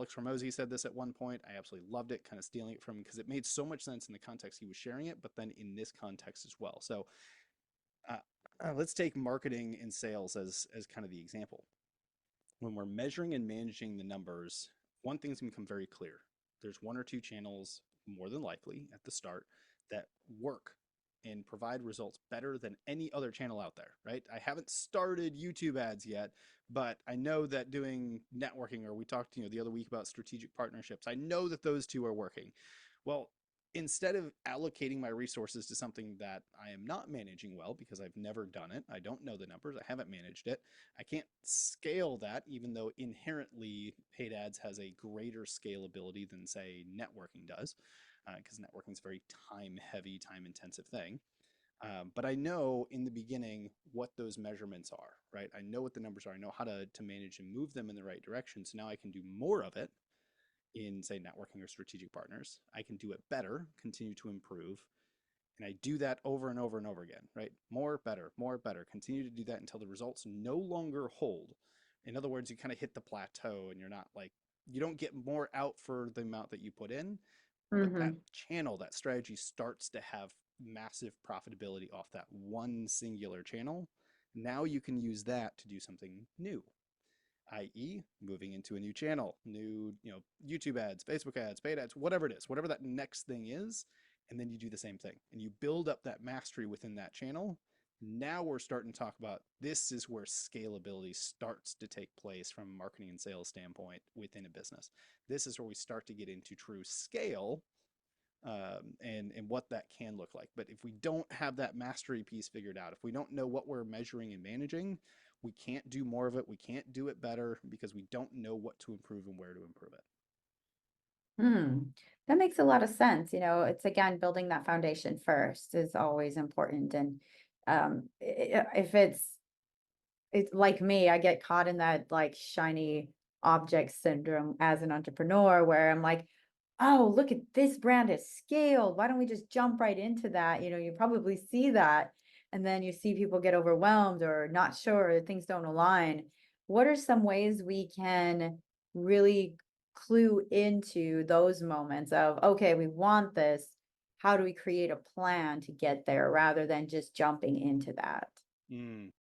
Alex Ramosi said this at one point. I absolutely loved it, kind of stealing it from him because it made so much sense in the context he was sharing it, but then in this context as well. So uh, let's take marketing and sales as kind of the example. When we're measuring and managing the numbers, one thing's going to become very clear. There's one or two channels, more than likely, at the start that work and provide results better than any other channel out there, right? I haven't started YouTube ads yet, but I know that doing networking, or we talked, the other week about strategic partnerships, I know that those two are working. Well, instead of allocating my resources to something that I am not managing well because I've never done it, I don't know the numbers, I haven't managed it, I can't scale that, even though inherently paid ads has a greater scalability than, say, networking does, because networking is a very time heavy, time intensive thing. But I know in the beginning what those measurements are, right? I know what the numbers are. I know how to manage and move them in the right direction. So now I can do more of it in, say, networking or strategic partners. I can do it better, continue to improve. And I do that over and over and over again, right? More, better. Continue to do that until the results no longer hold. In other words, you kind of hit the plateau and you're not like, you don't get more out for the amount that you put in, but that Hmm. channel, that strategy starts to have massive profitability off that one singular channel. Now you can use that to do something new, i.e., moving into a new channel, new, YouTube ads, Facebook ads, paid ads, whatever it is, whatever that next thing is, and then you do the same thing and you build up that mastery within that channel. Now we're starting to talk about, this is where scalability starts to take place from a marketing and sales standpoint within a business. This is where we start to get into true scale, and what that can look like. But if we don't have that mastery piece figured out, if we don't know what we're measuring and managing, we can't do more of it. We can't do it better because we don't know what to improve and where to improve it. Hmm. That makes a lot of sense. It's again building that foundation first is always important. And if it's like me, I get caught in that like shiny object syndrome as an entrepreneur where I'm like, oh, look at this brand is scaled. Why don't we just jump right into that? You probably see that. And then you see people get overwhelmed or not sure, things don't align. What are some ways we can really clue into those moments of, okay, we want this. How do we create a plan to get there rather than just jumping into that? Mm.